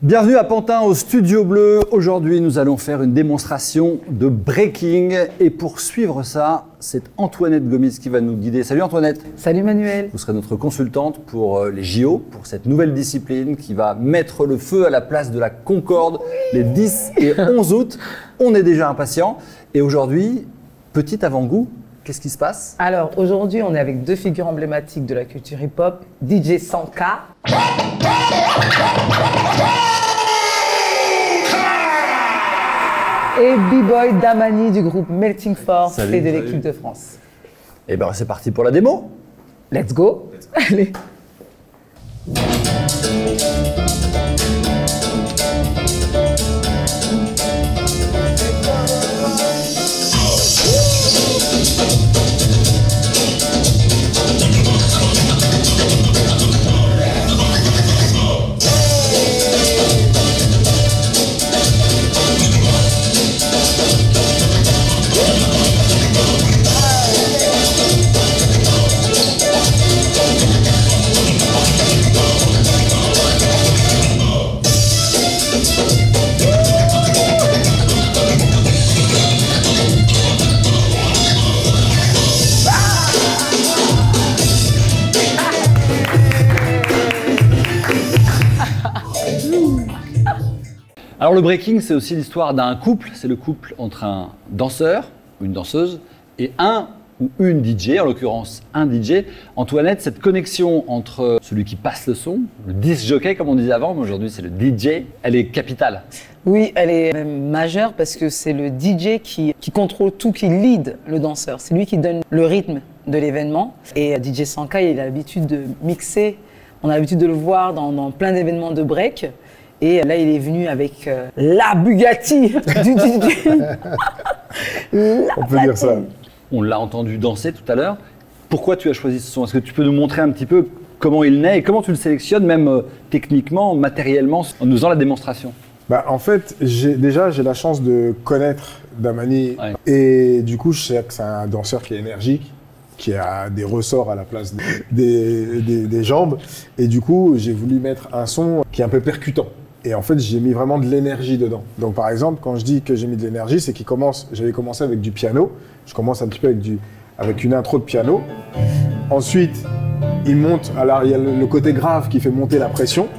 Bienvenue à Pantin au Studio Bleu. Aujourd'hui, nous allons faire une démonstration de breaking. Et pour suivre ça, c'est Antoinette Gomis qui va nous guider. Salut Antoinette. Salut Manuel. Vous serez notre consultante pour les JO, pour cette nouvelle discipline qui va mettre le feu à la place de la Concorde les 10 et 11 août. On est déjà impatients. Et aujourd'hui, petit avant-goût, qu'est-ce qui se passe? Alors aujourd'hui, on est avec deux figures emblématiques de la culture hip-hop, DJ Sanka et B-Boy Damani du groupe Melting Force et de l'équipe de France. Et bien c'est parti pour la démo. Let's go. Allez. Alors le breaking, c'est aussi l'histoire d'un couple. C'est le couple entre un danseur ou une danseuse et un ou une DJ, en l'occurrence un DJ. Antoinette, cette connexion entre celui qui passe le son, le disc jockey comme on disait avant, mais aujourd'hui c'est le DJ, elle est capitale. Oui, elle est même majeure parce que c'est le DJ qui contrôle tout, qui lead le danseur. C'est lui qui donne le rythme de l'événement. Et DJ Sanka, il a l'habitude de mixer. On a l'habitude de le voir dans plein d'événements de break. Et là, il est venu avec la Bugatti du DJ. On peut dire ça. On l'a entendu danser tout à l'heure. Pourquoi tu as choisi ce son? Est-ce que tu peux nous montrer un petit peu comment il naît et comment tu le sélectionnes, même techniquement, matériellement, en nous faisant la démonstration? En fait, j'ai la chance de connaître Damani. Ouais. Et du coup, je sais que c'est un danseur qui est énergique, qui a des ressorts à la place des jambes. Et du coup, j'ai voulu mettre un son qui est un peu percutant. Et en fait, j'ai mis vraiment de l'énergie dedans. Donc par exemple, quand je dis que j'ai mis de l'énergie, c'est j'avais commencé avec du piano. Je commence un petit peu avec une intro de piano. Ensuite, il monte, alors il y a le côté grave qui fait monter la pression.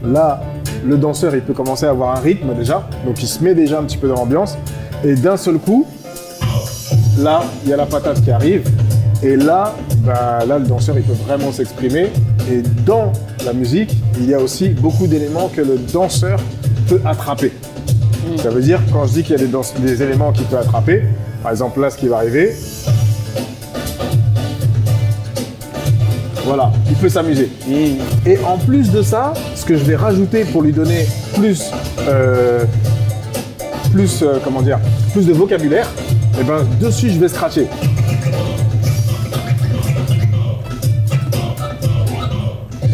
Là, le danseur, il peut commencer à avoir un rythme déjà. Donc il se met déjà un petit peu dans l'ambiance. Et d'un seul coup, là, il y a la patate qui arrive. Et là, là, le danseur, il peut vraiment s'exprimer. Et dans la musique, il y a aussi beaucoup d'éléments que le danseur peut attraper. Ça veut dire, quand je dis qu'il y a des éléments qu'il peut attraper, par exemple là, ce qui va arriver, voilà, il peut s'amuser. Et en plus de ça, ce que je vais rajouter pour lui donner plus de vocabulaire, et ben dessus, je vais scratcher.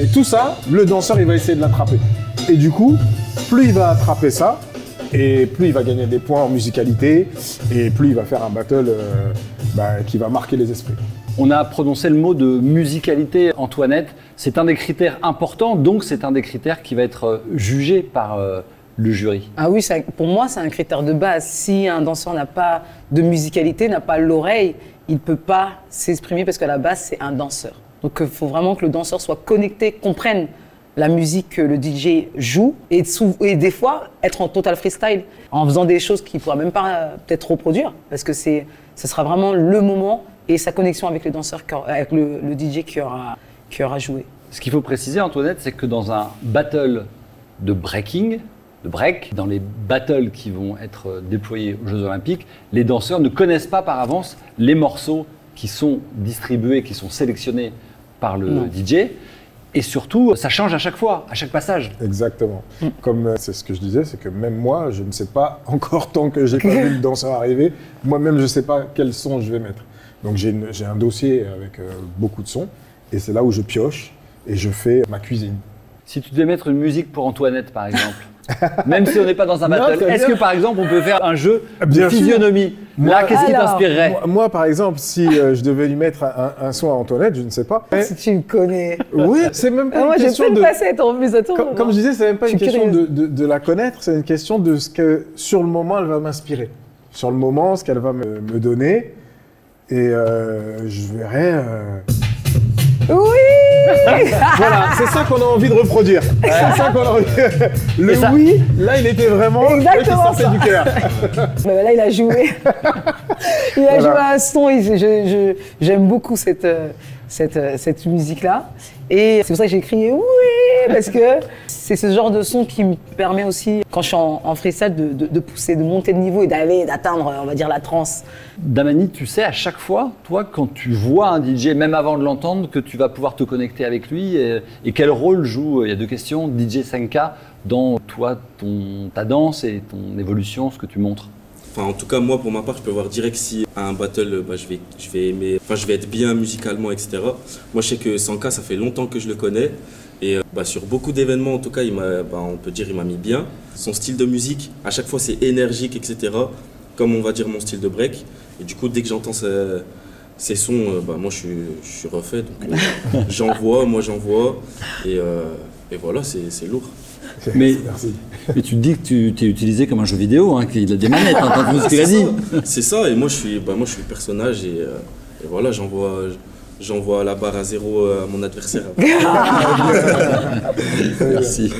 Et tout ça, le danseur, il va essayer de l'attraper. Et du coup, plus il va attraper ça, et plus il va gagner des points en musicalité, et plus il va faire un battle qui va marquer les esprits. On a prononcé le mot de musicalité, Antoinette. C'est un des critères importants, donc c'est un des critères qui va être jugé par le jury. Ah oui, pour moi, c'est un critère de base. Si un danseur n'a pas de musicalité, n'a pas l'oreille, il ne peut pas s'exprimer parce qu'à la base, c'est un danseur. Donc il faut vraiment que le danseur soit connecté, comprenne la musique que le DJ joue et des fois être en total freestyle en faisant des choses qu'il ne pourra même pas peut-être reproduire parce que ce sera vraiment le moment et sa connexion avec le danseur, avec le DJ qui aura joué. Ce qu'il faut préciser, Antoinette, c'est que dans un battle de breaking, dans les battles qui vont être déployés aux Jeux Olympiques, les danseurs ne connaissent pas par avance les morceaux qui sont distribués, qui sont sélectionnés par le DJ. Et surtout, ça change à chaque fois, à chaque passage. Exactement. Comme c'est ce que je disais, c'est que même moi, je ne sais pas encore, tant que j'ai pas vu le danseur arriver, moi-même, je ne sais pas quel son je vais mettre. Donc j'ai un dossier avec beaucoup de sons, et c'est là où je pioche et je fais ma cuisine. Si tu devais mettre une musique pour Antoinette, par exemple, Même si on n'est pas dans un Non, battle. très Est-ce bien. que par exemple on peut faire un jeu Bien de sûr. physionomie? Là, qu'est-ce qui Alors, t'inspirerait? Moi, par exemple, si je devais lui mettre un son à Antoinette, je ne sais pas. Si tu me connais. Oui, c'est même pas Ah, une moi, j'ai question plein de de... facettes en plus. Attends. Comme je disais, c'est même pas Je une suis question curieuse. de la connaître, c'est une question de ce que, sur le moment, elle va m'inspirer. Sur le moment, ce qu'elle va me donner. Et je verrai... Oui. Voilà, c'est ça qu'on a envie de reproduire. C'est ça qu'on a envie... Le Et ça- oui, là, il était vraiment... Exactement qui sortait du cœur. Bah, là, il a joué. Il a Voilà. joué un son. J'aime beaucoup cette musique-là. Et c'est pour ça que j'ai crié oui, parce que c'est ce genre de son qui me permet aussi, quand je suis en freestyle, de pousser, de monter de niveau et d'atteindre, on va dire, la trance. Damani, tu sais à chaque fois, toi, quand tu vois un DJ, même avant de l'entendre, que tu vas pouvoir te connecter avec lui, et quel rôle joue, il y a deux questions, DJ 5K, dans toi, ta danse et ton évolution, ce que tu montres? Enfin, en tout cas, moi, pour ma part, je peux voir direct si à un battle, bah, je vais aimer, enfin, je vais être bien musicalement, etc. Moi, je sais que 100K, ça fait longtemps que je le connais. Et bah, sur beaucoup d'événements, en tout cas, on peut dire il m'a mis bien. Son style de musique, à chaque fois, c'est énergique, etc. Comme on va dire mon style de break. Et du coup, dès que j'entends ces sons, bah, moi, je suis refait. Donc, j'envoie. Et voilà, c'est lourd. Mais, Merci. mais tu te dis que tu t'es utilisé comme un jeu vidéo, hein, qu'il a des manettes, hein, t'as entendu ce qu'il a dit. C'est ça, et moi je suis le personnage et voilà, j'envoie la barre à 0 à mon adversaire. Merci.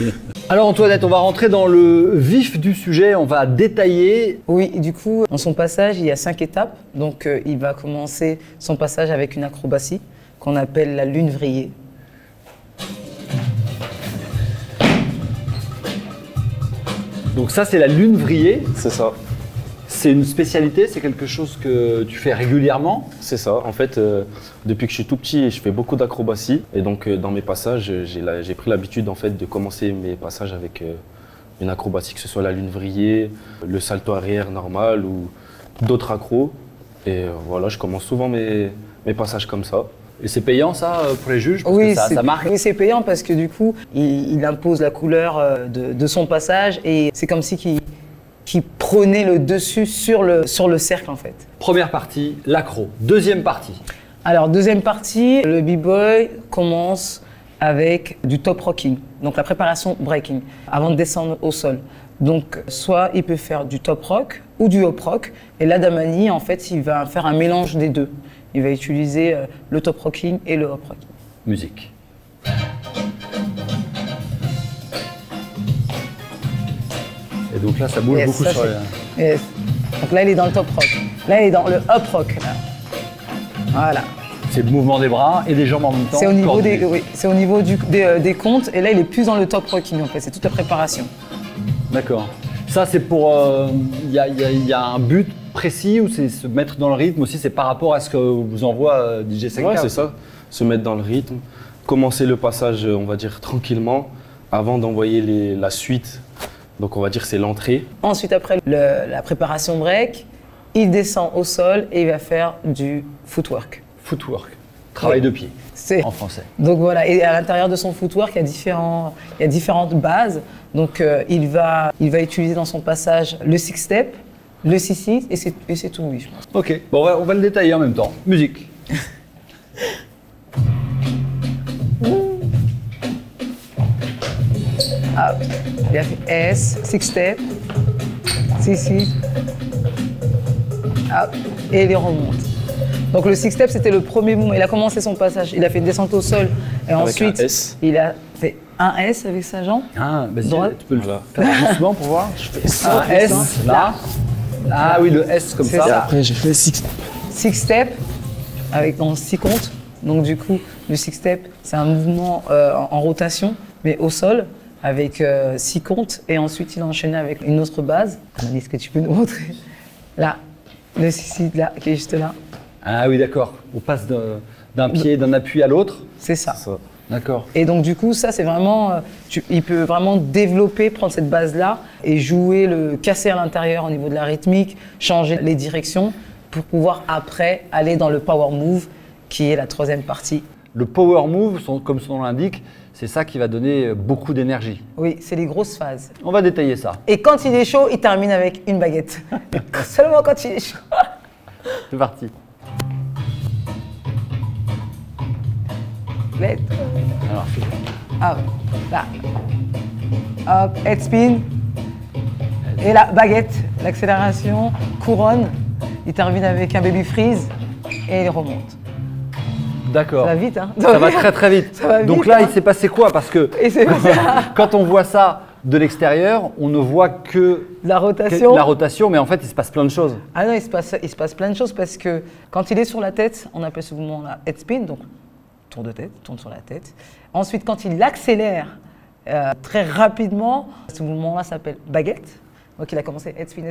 Alors Antoinette, on va rentrer dans le vif du sujet, on va détailler. Oui, du coup, dans son passage, il y a 5 étapes. Donc, il va commencer son passage avec une acrobatie qu'on appelle la lune vrillée. Donc ça, c'est la lune vrillée. C'est ça, C'est une spécialité, c'est quelque chose que tu fais régulièrement. c'est ça. En fait, depuis que je suis tout petit, je fais beaucoup d'acrobatie. Et donc, dans mes passages, j'ai pris l'habitude en fait, de commencer mes passages avec une acrobatie, que ce soit la lune vrillée, le salto arrière normal ou d'autres accros. Et voilà, je commence souvent mes passages comme ça. Et c'est payant ça pour les juges parce Oui, que ça marque. oui, c'est payant parce que du coup, il impose la couleur de son passage et c'est comme si qu'il prenait le dessus sur le cercle en fait. Première partie, l'accro. Deuxième partie. Alors, deuxième partie, le b-boy commence avec du top rocking, donc la préparation breaking, avant de descendre au sol. Donc, soit il peut faire du top rock ou du hop rock. Et là, Damani, en fait, il va faire un mélange des deux. Il va utiliser le top rocking et le hop rocking. Musique. Et donc là, ça bouge Yes, beaucoup ça, sur c'est- Yes. Donc là, il est dans le top rock. Là, il est dans le hop rock. Là. Voilà. C'est le mouvement des bras et des jambes en même temps. C'est au niveau, coordonné. c'est au niveau des comptes. Et là, il est plus dans le top rocking, en fait. C'est toute la préparation. D'accord. Ça, c'est pour. Il y a un but précis ou c'est se mettre dans le rythme aussi? C'est par rapport à ce que vous envoie DJ 5K? Ouais, c'est ça. Se mettre dans le rythme, commencer le passage, on va dire, tranquillement, avant d'envoyer la suite. Donc, on va dire c'est l'entrée. Ensuite, après la préparation break, il descend au sol et il va faire du footwork. Footwork. Travail Oui. de pied, C'est- en français. Donc voilà, et à l'intérieur de son footwork, il y a différentes bases. Donc il va utiliser dans son passage le six step, le 6-6 et c'est tout, oui, je pense. Ok. Bon, on va le détailler en même temps. Musique. Ah, il a fait S, six step, 6-6, ah, et il remonte. Donc le six step, c'était le premier mouvement. Il a commencé son passage, il a fait une descente au sol et Avec ensuite un S. il a fait un S avec sa jambe. Ah, vas-y, Droite. tu peux le Voilà. faire doucement pour voir. Je fais ça. Un Là. S, là. Ah oui, le S comme C'est ça. ça. Après, j'ai fait 6. Six step avec dans 6 comptes. Donc du coup, le six step, c'est un mouvement en rotation, mais au sol, avec 6 comptes. Et ensuite, il enchaînait avec une autre base. Est-ce que tu peux nous montrer? Là, le 6 là, qui est juste là. Ah oui, d'accord. On passe d'un pied, d'un appui à l'autre. C'est ça. Ça. D'accord. Et donc du coup, ça c'est vraiment, il peut vraiment développer, prendre cette base-là et jouer, casser à l'intérieur au niveau de la rythmique, changer les directions pour pouvoir après aller dans le power move qui est la troisième partie. Le power move, comme son nom l'indique, C'est ça qui va donner beaucoup d'énergie. Oui, c'est les grosses phases. On va détailler ça. Et quand il est chaud, il termine avec une baguette. Seulement quand il est chaud. C'est parti. Let's go. Alors, Hop, là. Hop, head spin. Et la baguette, l'accélération, couronne. Il termine avec un baby freeze et il remonte. d'accord. Ça va vite, hein. Ça va très très vite. Ça va Donc vite, là, hein. il s'est passé quoi? Parce que Et c'est ça. quand on voit ça de l'extérieur, on ne voit que La rotation. la rotation, mais en fait, il se passe plein de choses. Ah non, il se passe plein de choses parce que quand il est sur la tête, on appelle ce mouvement-là head spin, donc tour de tête, tourne sur la tête. Ensuite, quand il accélère très rapidement, ce mouvement-là s'appelle baguette. Donc il a commencé head spin,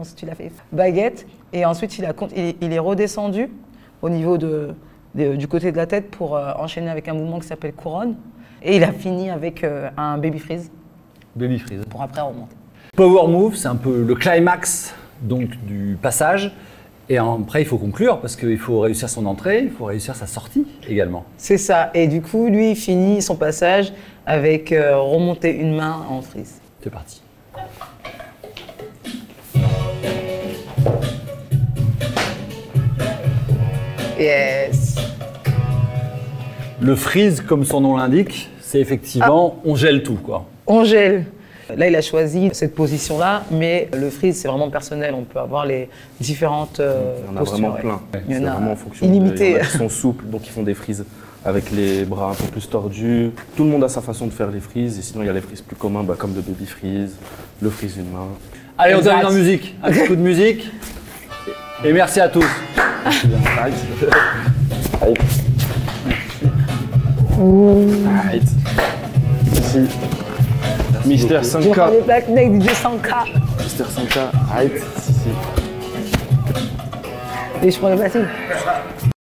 ensuite il a fait baguette, et ensuite il est redescendu au niveau du côté de la tête pour enchaîner avec un mouvement qui s'appelle couronne, et il a fini avec un baby freeze Baby freeze. pour après remonter. Power move, c'est un peu le climax donc du passage. Et après, il faut conclure parce qu'il faut réussir son entrée, il faut réussir sa sortie également. C'est ça, et du coup, lui, il finit son passage avec remonter une main en freeze. C'est parti. Yes. Le freeze, comme son nom l'indique, c'est effectivement on gèle tout, quoi. On gèle. Là, il a choisi cette position-là, mais le freeze, c'est vraiment personnel. On peut avoir les différentes Il y en a postures. vraiment ouais. plein. Il y en C'est a vraiment en fonction. illimité. Il y en a qui sont souples, donc ils font des frises avec les bras un peu plus tordus. Tout le monde a sa façon de faire les frises. Et sinon, il y a les frises plus communs, comme le baby freeze, le freeze une main. Allez, on Exact. termine en musique. Un petit coup de musique. Et merci à tous. Ici, Mister Je 5K. prends les plaques avec DJ 100K. Mister 5K. Arrête. Ici. Et je prends les platines.